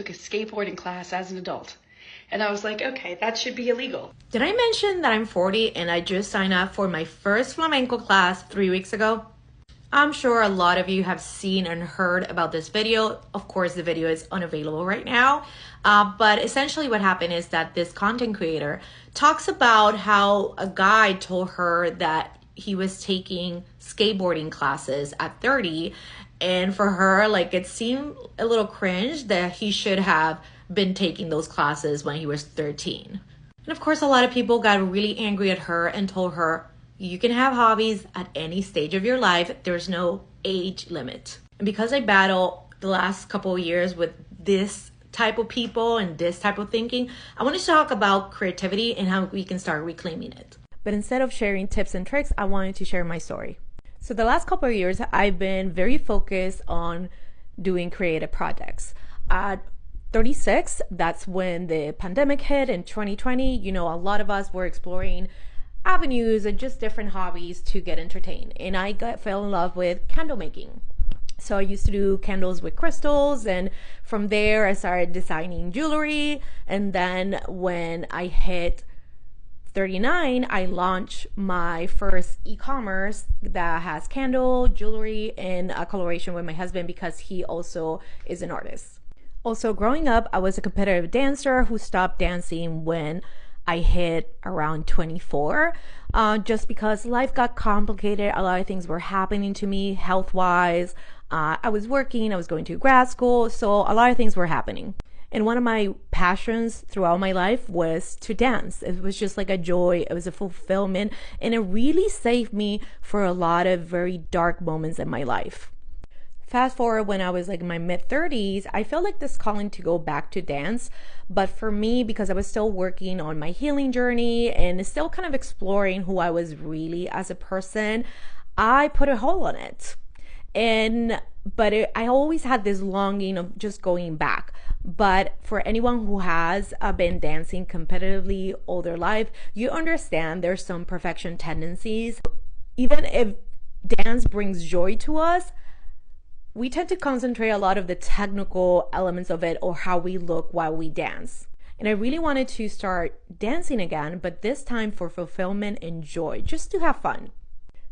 took a skateboarding class as an adult. And I was like, okay, that should be illegal. Did I mention that I'm 40 and I just signed up for my first flamenco class 3 weeks ago? I'm sure a lot of you have seen and heard about this video. Of course, the video is unavailable right now. But essentially what happened is that this content creator talks about how a guy told her that he was taking skateboarding classes at 30. And for her, like, it seemed a little cringe that he should have been taking those classes when he was 13. And of course, a lot of people got really angry at her and told her, you can have hobbies at any stage of your life. There's no age limit. And because I battle the last couple of years with this type of people and this type of thinking, I wanted to talk about creativity and how we can start reclaiming it. But instead of sharing tips and tricks, I wanted to share my story. So the last couple of years, I've been very focused on doing creative projects. At 36, that's when the pandemic hit in 2020. You know, a lot of us were exploring avenues and just different hobbies to get entertained. And I fell in love with candle making. So I used to do candles with crystals, and from there I started designing jewelry. And then when I hit 39, I launched my first e-commerce that has candle, jewelry, and a collaboration with my husband because he also is an artist. Also, growing up, I was a competitive dancer who stopped dancing when I hit around 24, just because life got complicated. A lot of things were happening to me health-wise. I was working, I was going to grad school, so a lot of things were happening. And one of my passions throughout my life was to dance. It was just like a joy. It was a fulfillment, and it really saved me for a lot of very dark moments in my life. Fast forward when I was like in my mid-30s, I felt like this calling to go back to dance. But for me, because I was still working on my healing journey and still kind of exploring who I was really as a person, I put a hold on it. I always had this longing of just going back. But for anyone who has been dancing competitively all their life, you understand there's some perfection tendencies. Even if dance brings joy to us, we tend to concentrate a lot of the technical elements of it or how we look while we dance. And I really wanted to start dancing again, but this time for fulfillment and joy, just to have fun.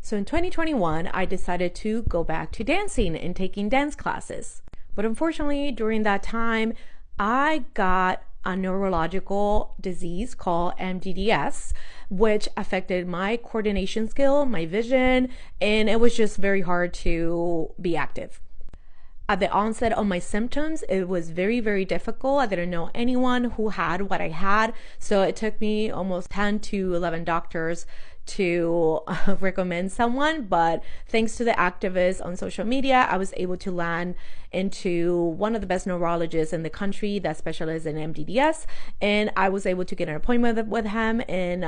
So in 2021, I decided to go back to dancing and taking dance classes. But unfortunately, during that time, I got a neurological disease called MDDS, which affected my coordination skill, my vision, and it was just very hard to be active. At the onset of my symptoms, it was very, very difficult. I didn't know anyone who had what I had. So it took me almost 10 to 11 doctors to recommend someone. But thanks to the activists on social media, I was able to land into one of the best neurologists in the country that specializes in MDDS. And I was able to get an appointment with him. And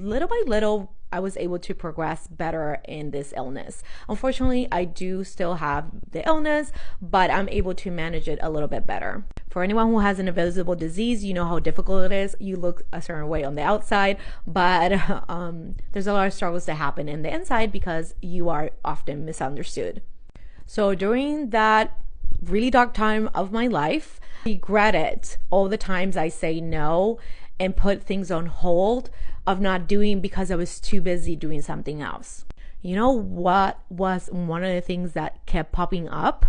little by little, I was able to progress better in this illness. Unfortunately, I do still have the illness, but I'm able to manage it a little bit better. For anyone who has an invisible disease, you know how difficult it is. You look a certain way on the outside, but there's a lot of struggles that happen in the inside because you are often misunderstood. So during that really dark time of my life, I regretted all the times I say no and put things on hold of not doing because I was too busy doing something else. You know what was one of the things that kept popping up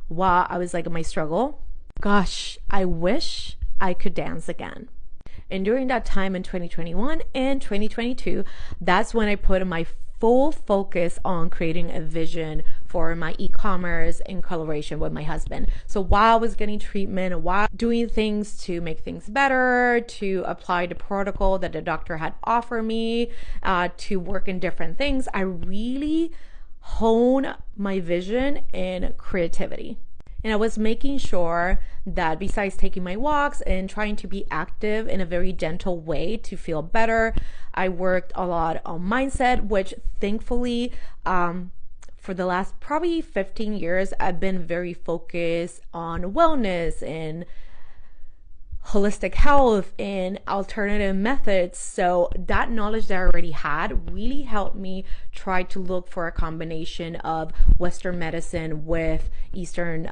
while I was like in my struggle? Gosh, I wish I could dance again. And during that time in 2021 and 2022, that's when I put my full focus on creating a vision for my e-commerce in collaboration with my husband. So while I was getting treatment, while doing things to make things better, to apply the protocol that the doctor had offered me, to work in different things, I really honed my vision and creativity. And I was making sure that besides taking my walks and trying to be active in a very gentle way to feel better, I worked a lot on mindset, which thankfully, for the last probably 15 years, I've been very focused on wellness and holistic health and alternative methods. So that knowledge that I already had really helped me try to look for a combination of Western medicine with Eastern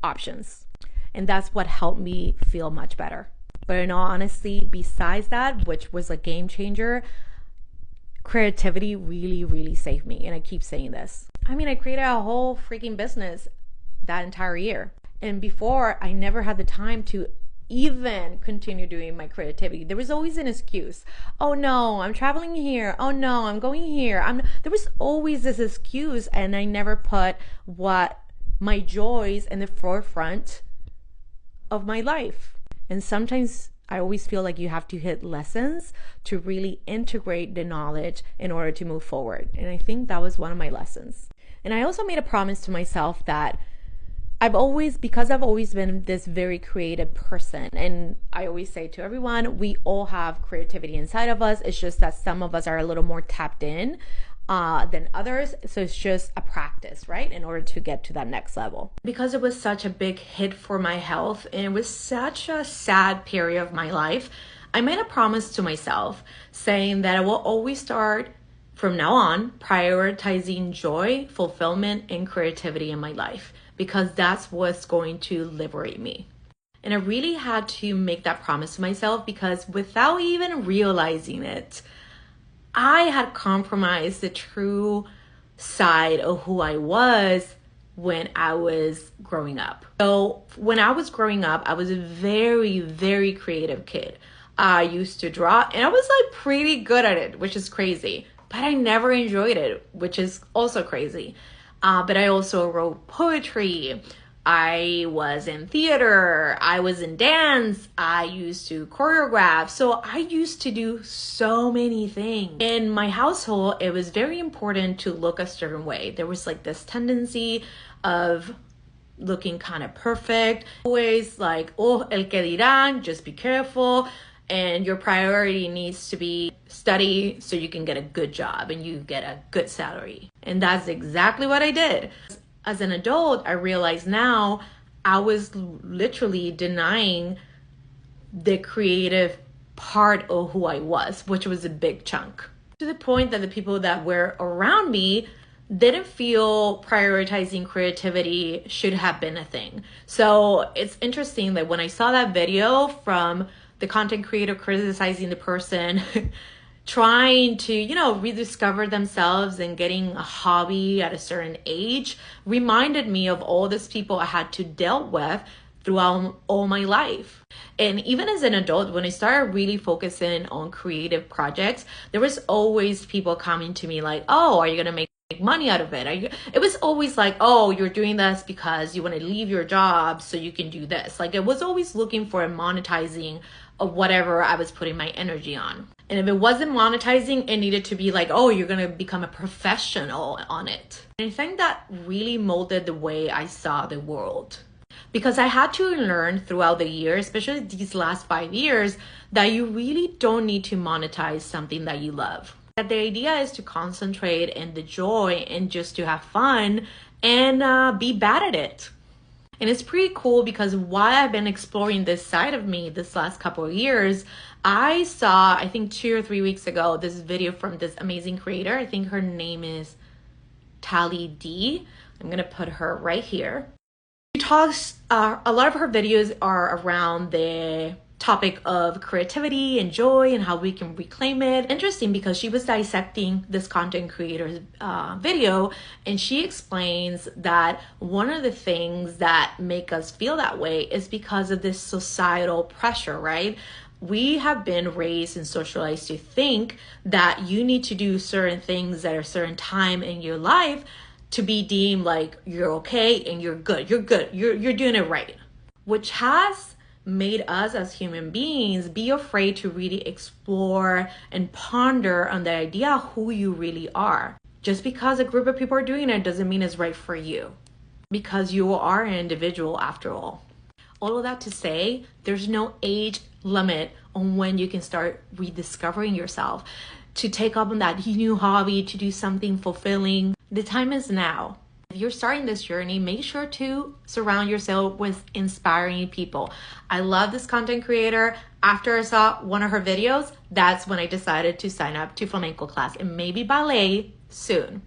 options. And that's what helped me feel much better. But in all honesty, besides that, which was a game changer, creativity really, really saved me. And I keep saying this. I mean, I created a whole freaking business that entire year. And before, I never had the time to even continue doing my creativity. There was always an excuse. Oh no, I'm traveling here. Oh no, I'm going here. There was always this excuse, and I never put what my joys in the forefront of my life. And sometimes I always feel like you have to hit lessons to really integrate the knowledge in order to move forward. And I think that was one of my lessons. And I also made a promise to myself that because I've always been this very creative person, and I always say to everyone, we all have creativity inside of us. It's just that some of us are a little more tapped in than others. So it's just a practice, right? In order to get to that next level. Because it was such a big hit for my health, and it was such a sad period of my life, I made a promise to myself saying that I will always start from now on prioritizing joy, fulfillment, and creativity in my life, because that's what's going to liberate me. And I really had to make that promise to myself, because without even realizing it, I had compromised the true side of who I was when I was growing up. So when I was growing up, I was a very, very creative kid. I used to draw, and I was like pretty good at it, which is crazy. But I never enjoyed it, which is also crazy. But I also wrote poetry. I was in theater. I was in dance. I used to choreograph. So I used to do so many things. In my household, it was very important to look a certain way. There was like this tendency of looking kind of perfect. Always like, oh, el que dirán, just be careful. And your priority needs to be study so you can get a good job and you get a good salary. And that's exactly what I did. As an adult, I realize now I was literally denying the creative part of who I was, which was a big chunk. To the point that the people that were around me didn't feel prioritizing creativity should have been a thing. So it's interesting that when I saw that video from the content creator criticizing the person trying to, rediscover themselves and getting a hobby at a certain age, reminded me of all these people I had to deal with throughout all my life. And even as an adult, when I started really focusing on creative projects, there was always people coming to me like, oh, are you going to make money out of it? It was always like, oh, you're doing this because you want to leave your job so you can do this. Like, I was always looking for a monetizing of whatever I was putting my energy on. And if it wasn't monetizing, it needed to be like, oh, you're going to become a professional on it. And I think that really molded the way I saw the world. Because I had to learn throughout the years, especially these last 5 years, that you really don't need to monetize something that you love. That the idea is to concentrate in the joy and just to have fun and be bad at it. And it's pretty cool because while I've been exploring this side of me this last couple of years, I saw, I think 2 or 3 weeks ago, this video from this amazing creator. I think her name is Tally D. I'm going to put her right here. She talks, a lot of her videos are around the topic of creativity and joy and how we can reclaim it. Interesting because she was dissecting this content creator's video, and she explains that one of the things that make us feel that way is because of this societal pressure, right? We have been raised and socialized to think that you need to do certain things at a certain time in your life to be deemed like you're okay and you're good. You're doing it right, which has made us as human beings be afraid to really explore and ponder on the idea of who you really are. Just because a group of people are doing it doesn't mean it's right for you, because you are an individual after all. All of that to say, there's no age limit on when you can start rediscovering yourself, to take up on that new hobby, to do something fulfilling. The time is now. If you're starting this journey, make sure to surround yourself with inspiring people. I love this content creator. After I saw one of her videos, that's when I decided to sign up to flamenco class and maybe ballet soon.